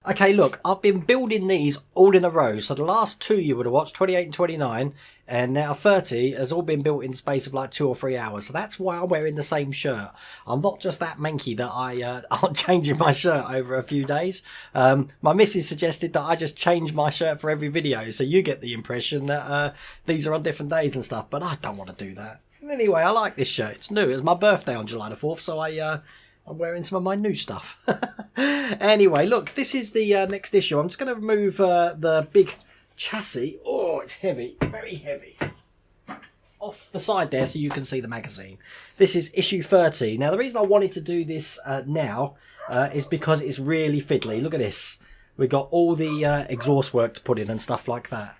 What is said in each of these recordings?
Okay, look, I've been building these all in a row. So the last two you would have watched, 28 and 29, and now 30, has all been built in the space of like 2 or 3 hours. So that's why I'm wearing the same shirt. I'm not just that manky that I'm changing my shirt over a few days. My missus suggested that I just change my shirt for every video, so you get the impression that these are on different days and stuff. But I don't want to do that. Anyway, I like this shirt. It's new. It was my birthday on July the 4th, so I'm wearing some of my new stuff. Anyway, look, this is the next issue. I'm just going to remove the big chassis. Oh, it's heavy, very heavy. Off the side there so you can see the magazine. This is issue 30. Now, the reason I wanted to do this now is because it's really fiddly. Look at this. We've got all the exhaust work to put in and stuff like that.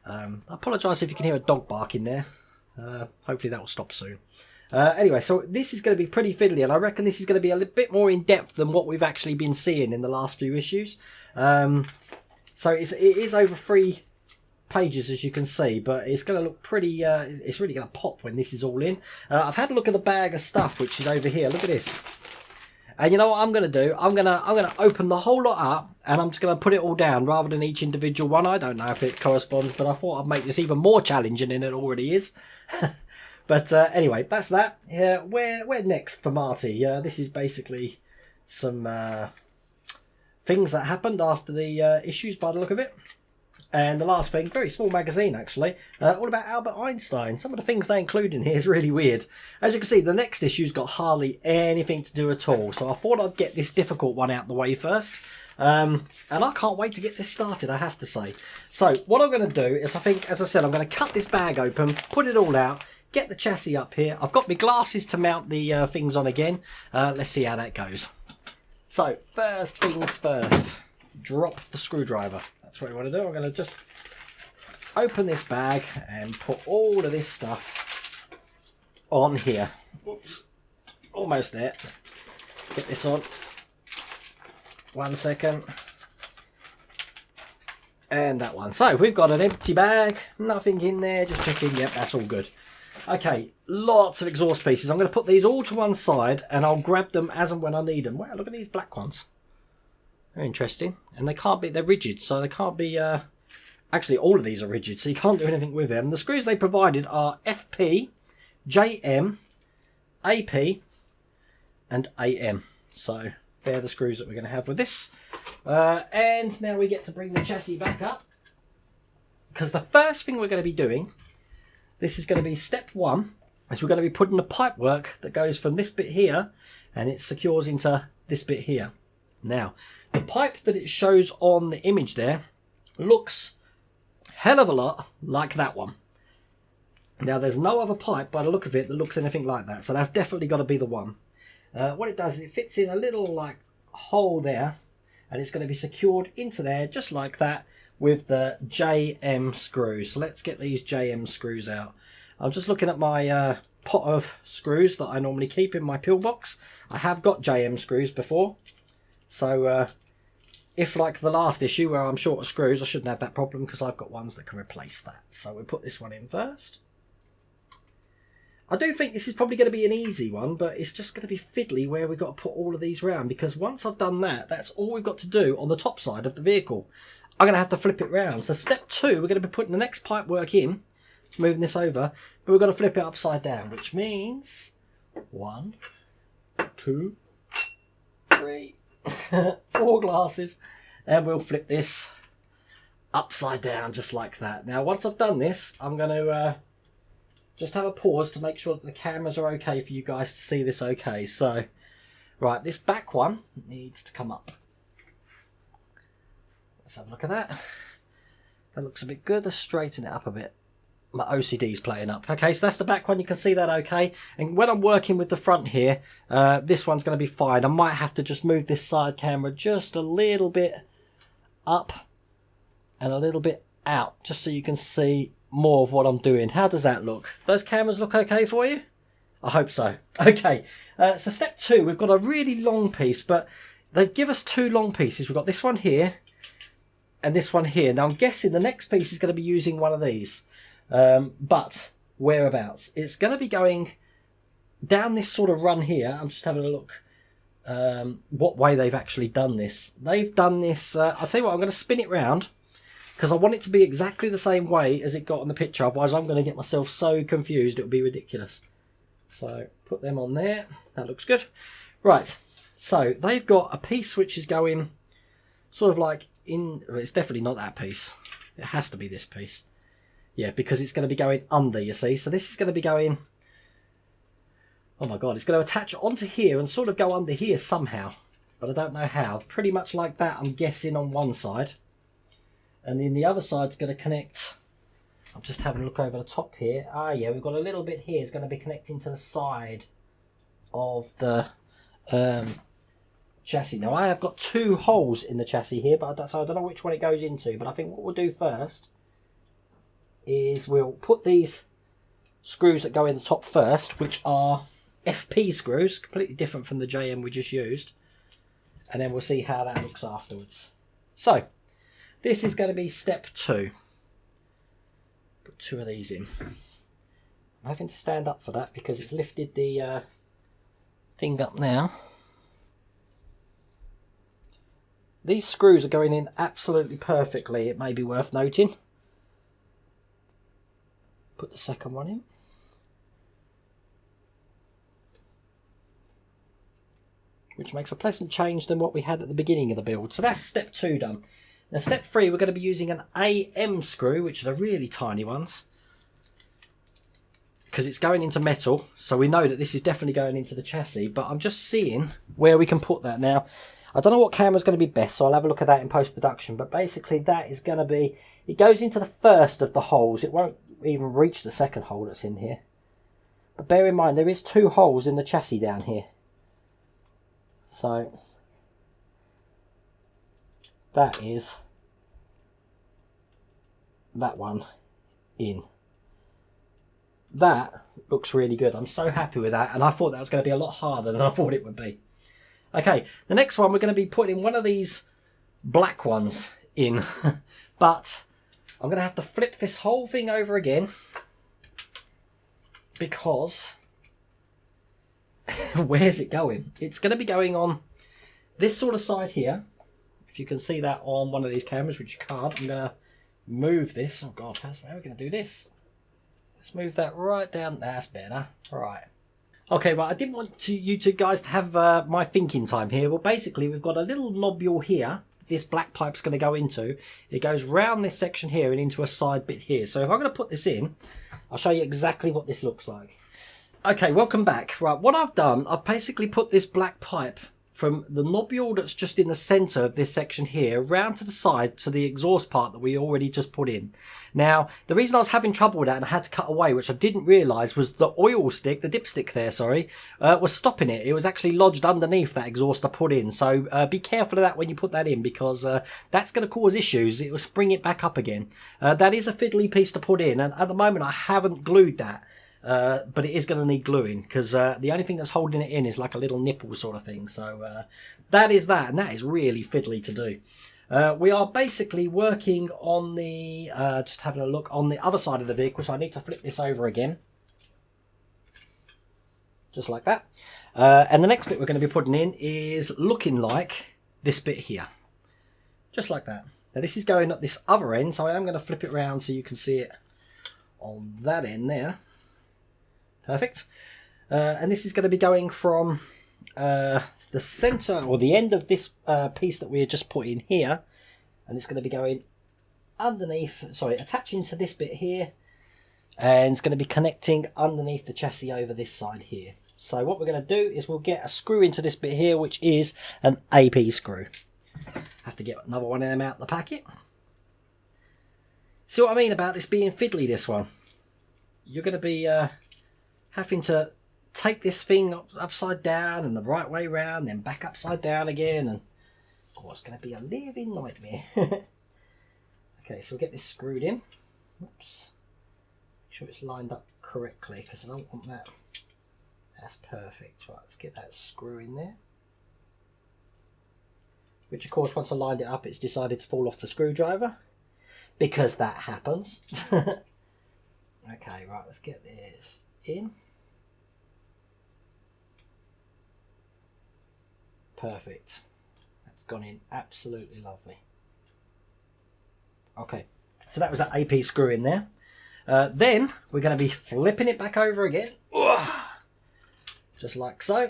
I apologise if you can hear a dog bark in there. Hopefully that will stop soon. Anyway, so this is going to be pretty fiddly, and I reckon this is going to be a little bit more in depth than what we've actually been seeing in the last few issues. So it is over 3 pages, as you can see, but it's going to look pretty. It's really going to pop when this is all in. I've had a look at the bag of stuff which is over here. Look at this. And you know what I'm going to do? I'm going to open the whole lot up, and I'm just going to put it all down rather than each individual one. I don't know if it corresponds, but I thought I'd make this even more challenging than it already is. But anyway, that's that. Where next for Marty? This is basically some things that happened after the issues by the look of it. And the last thing, very small magazine actually, all about Albert Einstein. Some of the things they include in here is really weird. As you can see, the next issue's got hardly anything to do at all. So I thought I'd get this difficult one out the way first. And I can't wait to get this started, I have to say. So what I'm going to do is, I think, as I said, I'm going to cut this bag open, put it all out, get the chassis up here. I've got my glasses to mount the things on again. Let's see how that goes. So, first things first. Drop the screwdriver. That's what I want to do. I'm going to just open this bag and put all of this stuff on here. Oops. Almost there. Get this on. 1 second. And that one. So, we've got an empty bag. Nothing in there. Just checking. Yep, that's all good. Okay, lots of exhaust pieces. I'm going to put these all to one side and I'll grab them as and when I need them. Wow, look at these black ones. Very interesting. And they can't be, they're rigid, so they can't be, actually all of these are rigid, so you can't do anything with them. The screws they provided are FP, JM, AP, and AM. So they're the screws that we're going to have with this. And now we get to bring the chassis back up. Because the first thing we're going to be doing, this is going to be step 1, is we're going to be putting the pipe work that goes from this bit here and it secures into this bit here. Now, the pipe that it shows on the image there looks hell of a lot like that one. Now, there's no other pipe by the look of it that looks anything like that, so that's definitely got to be the one. What it does is it fits in a little like hole there, and it's going to be secured into there just like that, with the JM screws. So let's get these JM screws out. I'm just looking at my pot of screws that I normally keep in my pillbox. I have got JM screws before. So if like the last issue where I'm short of screws, I shouldn't have that problem because I've got ones that can replace that. So we'll put this one in first. I do think this is probably going to be an easy one, but it's just going to be fiddly where we've got to put all of these round, because once I've done that, that's all we've got to do on the top side of the vehicle. I'm going to have to flip it round. So step 2, we're going to be putting the next pipe work in, moving this over, but we've got to flip it upside down, which means 1, 2, 3, 4 glasses, and we'll flip this upside down just like that. Now, once I've done this, I'm going to just have a pause to make sure that the cameras are okay for you guys to see this okay. So, right, this back one needs to come up. Let's have a look at that. That looks a bit good. Let's straighten it up a bit. My OCD's playing up. Okay, so that's the back one. You can see that okay. And when I'm working with the front here, this one's going to be fine. I might have to just move this side camera just a little bit up and a little bit out, just so you can see more of what I'm doing. How does that look? Those cameras look okay for you? I hope so. Okay, so step 2, we've got a really long piece, but they give us 2 long pieces. We've got this one here and this one here. Now I'm guessing the next piece is going to be using one of these, but whereabouts? It's going to be going down this sort of run here. I'm just having a look what way they've actually done this. They've done this, I'll tell you what, I'm going to spin it round because I want it to be exactly the same way as it got on the picture, otherwise I'm going to get myself so confused it'll be ridiculous. So put them on there, that looks good. Right, so they've got a piece which is going sort of like in, well, it's definitely not that piece, it has to be this piece. Yeah, because it's going to be going under, you see, so this is going to be going, oh my god, it's going to attach onto here and sort of go under here somehow, but I don't know how. Pretty much like that, I'm guessing, on one side. And then the other side's going to connect, I'm just having a look over the top here. Ah yeah, we've got a little bit here, it's going to be connecting to the side of the chassis. Now I have got two holes in the chassis here, but so I don't know which one it goes into, but I think what we'll do first is we'll put these screws that go in the top first, which are FP screws, completely different from the JM we just used, and then we'll see how that looks afterwards. So this is going to be step 2. Put 2 of these in. I'm having to stand up for that because it's lifted the thing up now. These screws are going in absolutely perfectly, it may be worth noting. Put the second one in. Which makes a pleasant change than what we had at the beginning of the build. So that's step 2 done. Now step 3, we're going to be using an AM screw, which are the really tiny ones, because it's going into metal, so we know that this is definitely going into the chassis, but I'm just seeing where we can put that. Now I don't know what camera's going to be best, so I'll have a look at that in post-production, but basically that is going to be, it goes into the first of the holes, it won't even reach the second hole that's in here, but bear in mind there is 2 holes in the chassis down here. So that is that one in. That looks really good. I'm so happy with that, and I thought that was going to be a lot harder than I thought it would be. Okay, the next one we're going to be putting one of these black ones in, but I'm going to have to flip this whole thing over again because where's it going? It's going to be going on this sort of side here. If you can see that on one of these cameras, which you can't, I'm going to move this. Oh god, how are we going to do this? Let's move that right down. That's better. Right. Okay, right, I didn't want you two guys to have my thinking time here. Well, basically, we've got a little nobule here. This black pipe's going to go into. It goes round this section here and into a side bit here. So if I'm going to put this in, I'll show you exactly what this looks like. Okay, welcome back. Right, what I've done, I've basically put this black pipe from the nobule that's just in the centre of this section here round to the side to the exhaust part that we already just put in. Now, the reason I was having trouble with that and I had to cut away, which I didn't realise, was the oil stick, the dipstick there, sorry, was stopping it. It was actually lodged underneath that exhaust I put in. So be careful of that when you put that in, because that's going to cause issues. It will spring it back up again. That is a fiddly piece to put in, and at the moment I haven't glued that. But it is going to need gluing, because the only thing that's holding it in is like a little nipple sort of thing. So that is that, and that is really fiddly to do. We are basically working on the, just having a look, on the other side of the vehicle, so I need to flip this over again. Just like that. And the next bit we're going to be putting in is looking like this bit here. Just like that. Now this is going at this other end, so I am going to flip it around so you can see it on that end there. Perfect. And this is going to be going from the centre or the end of this piece that we had just put in here, and it's going to be going underneath, sorry, attaching to this bit here, and it's going to be connecting underneath the chassis over this side here. So what we're going to do is we'll get a screw into this bit here, which is an AP screw. Have to get another one of them out the packet. See what I mean about this being fiddly, this one? You're going to be having to take this thing upside down and the right way round, then back upside down again, and of course it's going to be a living nightmare. Okay, so we'll get this screwed in. Oops. Make sure it's lined up correctly, because I don't want that. That's perfect. Right, let's get that screw in there. Which of course, once I lined it up, it's decided to fall off the screwdriver, because that happens. Okay, right, let's get this in. perfect. That's gone in absolutely lovely. Okay, so that was that AP screw in there. Then we're going to be flipping it back over again. Just like so.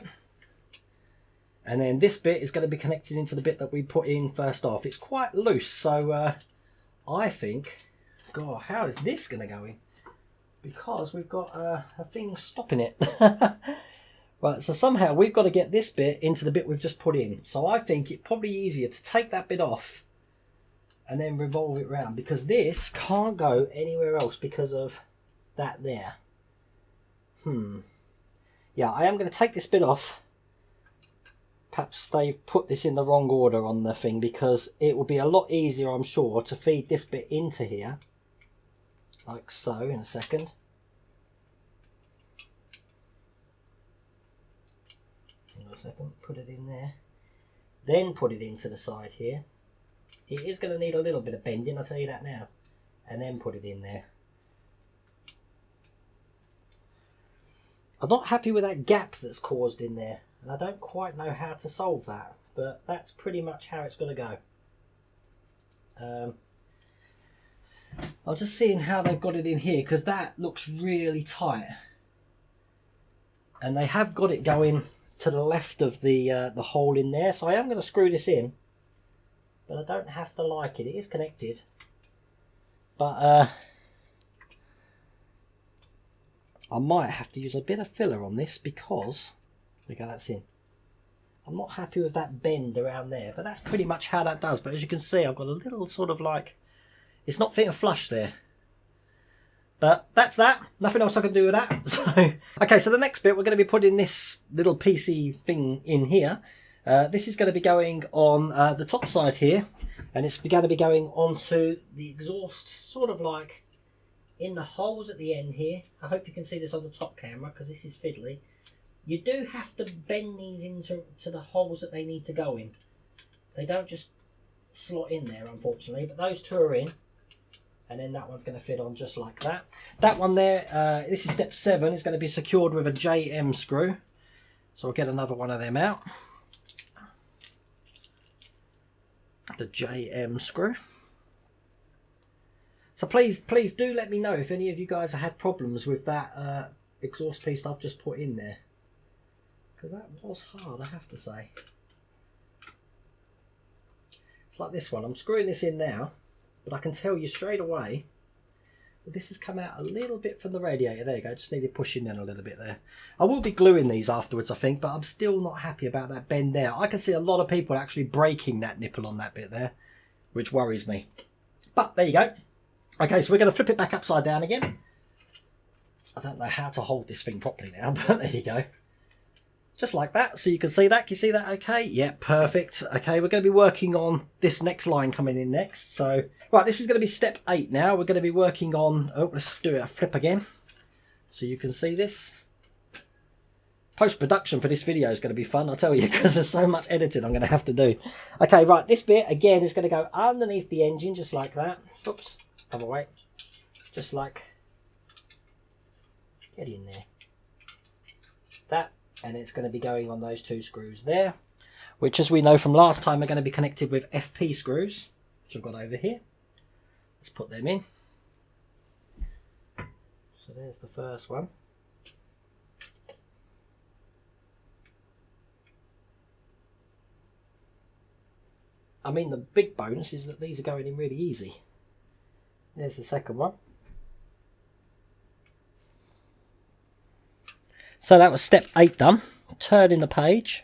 And then this bit is going to be connected into the bit that we put in first off. It's quite loose, so I think... God, how is this going to go in? Because we've got a thing stopping it. Right, so somehow we've got to get this bit into the bit we've just put in. So I think it's probably easier to take that bit off and then revolve it round, because this can't go anywhere else because of that there. Yeah, I am going to take this bit off. Perhaps they've put this in the wrong order on the thing, because it will be a lot easier, I'm sure, to feed this bit into here. Like so, in a second. In a second, put it in there. Then put it into the side here. It is going to need a little bit of bending, I'll tell you that now. And then put it in there. I'm not happy with that gap that's caused in there. And I don't quite know how to solve that. But that's pretty much how it's going to go. I'm just seeing how they've got it in here, because that looks really tight. And they have got it going to the left of the hole in there. So I am going to screw this in. But I don't have to like it. It is connected. But I might have to use a bit of filler on this, because look how that's in. I'm not happy with that bend around there, but that's pretty much how that does. But as you can see, I've got a little sort of like, it's not fitting flush there. But that's that. Nothing else I can do with that. So okay, so the next bit, we're going to be putting this little PC thing in here. This is going to be going on the top side here, and it's going to be going onto the exhaust, sort of like in the holes at the end here. I hope you can see this on the top camera, because this is fiddly. You do have to bend these into the holes that they need to go in. They don't just slot in there, unfortunately, but those two are in. And then that one's going to fit on just like that. That one there, this is step 7, is going to be secured with a JM screw. So I'll get another one of them out. The JM screw. So please do let me know if any of you guys have had problems with that exhaust piece I've just put in there, because that was hard, I have to say. It's like this one. I'm screwing this in now, but I can tell you straight away that this has come out a little bit from the radiator. There you go, just needed pushing in a little bit there. I will be gluing these afterwards, I think, but I'm still not happy about that bend there. I can see a lot of people actually breaking that nipple on that bit there, which worries me. But there you go. Okay, so we're going to flip it back upside down again. I don't know how to hold this thing properly now, but there you go. Just like that, so you can see that. Can you see that okay? Yeah, perfect. Okay, we're going to be working on this next line coming in next. So, right, this is going to be step 8 now. We're going to be working on... Oh, let's do a flip again, so you can see this. Post-production for this video is going to be fun, I'll tell you, because there's so much editing I'm going to have to do. Okay, right, this bit, again, is going to go underneath the engine, just like that. Oops, other way. Just like... Get in there. That. And it's going to be going on those 2 screws there, which, as we know from last time, are going to be connected with FP screws, which I've got over here. Let's put them in. So there's the first one. I mean, the big bonus is that these are going in really easy. There's the second one. So that was step 8 done. Turning the page.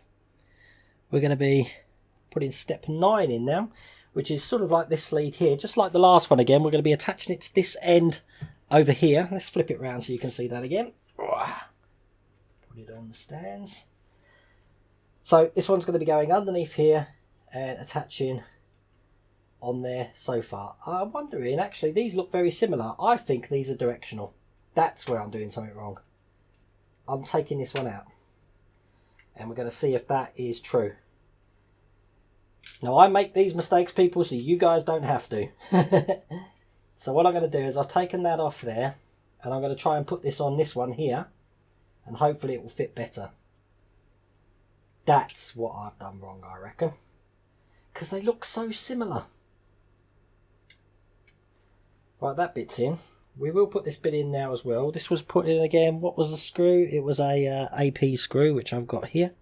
We're going to be putting step 9 in now, which is sort of like this lead here. Just like the last one again, we're going to be attaching it to this end over here. Let's flip it around so you can see that again. Put it on the stands. So this one's going to be going underneath here and attaching on there so far. I'm wondering, actually, these look very similar. I think these are directional. That's where I'm doing something wrong. I'm taking this one out, and we're going to see if that is true. Now, I make these mistakes, people, so you guys don't have to. So what I'm going to do is I've taken that off there, and I'm going to try and put this on this one here, and hopefully it will fit better. That's what I've done wrong, I reckon. Because they look so similar. Right, that bit's in. We will put this bit in now as well. This was put in again. What was the screw? It was a AP screw, which I've got here.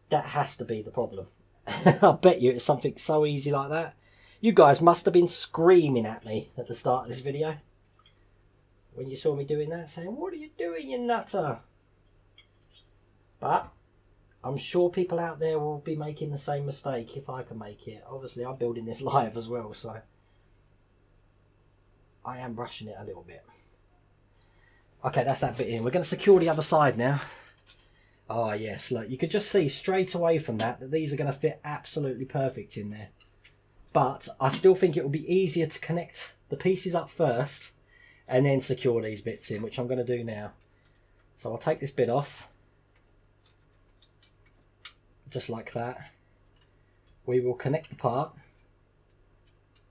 That has to be the problem. I bet you it's something so easy like that. You guys must have been screaming at me at the start of this video when you saw me doing that, saying, "What are you doing, you nutter?" But I'm sure people out there will be making the same mistake if I can make it. Obviously, I'm building this live as well, so I am rushing it a little bit. Okay, that's that bit in. We're going to secure the other side now. Oh yes, look, you could just see straight away from that these are going to fit absolutely perfect in there. But I still think it will be easier to connect the pieces up first and then secure these bits in, which I'm going to do now. So I'll take this bit off. Just like that. We will connect the part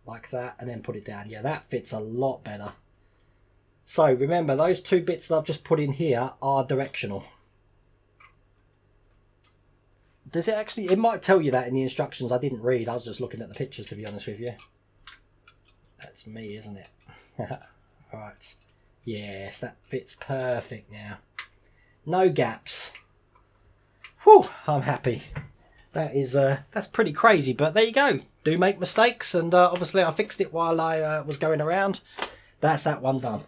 like that and then put it down. Yeah, that fits a lot better. So remember, those two bits that I've just put in here are directional. Does it actually, it might tell you that in the instructions. I didn't read, I was just looking at the pictures, to be honest with you. That's me, isn't it? Right. Yes, that fits perfect now. No gaps. Whew, I'm happy. That is, that's pretty crazy, but there you go. Do make mistakes, and obviously I fixed it while I was going around. That's that one done.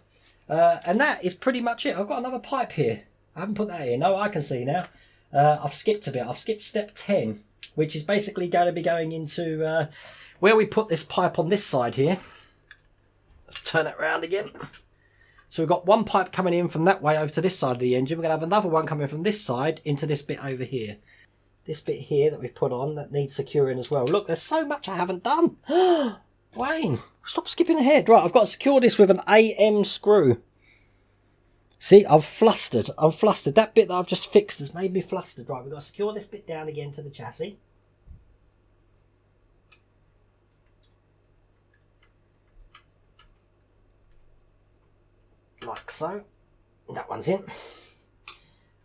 And that is pretty much it. I've got another pipe here. I haven't put that in. Oh, I can see now. I've skipped a bit. I've skipped step 10, which is basically going to be going into where we put this pipe on this side here. Let's turn it around again. So we've got one pipe coming in from that way over to this side of the engine. We're going to have another one coming from this side into this bit over here. This bit here that we've put on that needs securing as well. Look, there's so much I haven't done. Wayne, stop skipping ahead. Right, I've got to secure this with an AM screw. See, I'm flustered. I'm flustered. That bit that I've just fixed has made me flustered. Right, we've got to secure this bit down again to the chassis. Like so. That one's in.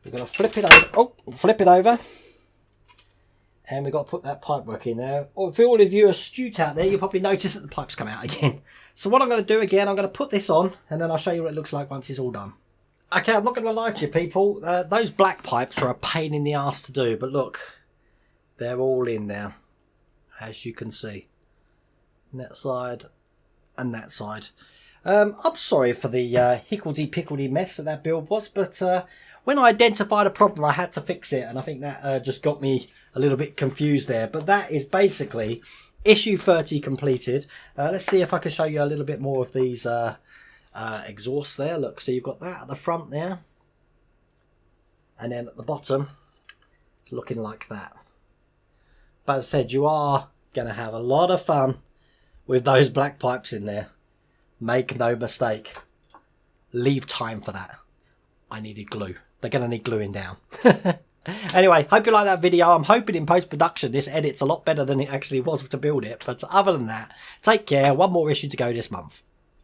We're going to flip it over. Oh, flip it over. And we've got to put that pipe work in there. Or for all of you astute out there, you'll probably notice that the pipes come out again. So what I'm going to do again, I'm going to put this on, and then I'll show you what it looks like once it's all done. Okay, I'm not going to lie to you people, those black pipes are a pain in the arse to do, but look, they're all in now, as you can see. And that side and that side. I'm sorry for the hickledy-pickledy mess that build was, but when I identified a problem I had to fix it, and I think that just got me a little bit confused there. But that is basically issue 30 completed. Let's see if I can show you a little bit more of these exhausts there. Look, so you've got that at the front there, and then at the bottom it's looking like that. But as I said, you are going to have a lot of fun with those black pipes in there. Make no mistake, leave time for that. I needed glue. They're going to need gluing down. Anyway, hope you like that video. I'm hoping in post-production this edits a lot better than it actually was to build it. But other than that, take care. One more issue to go this month.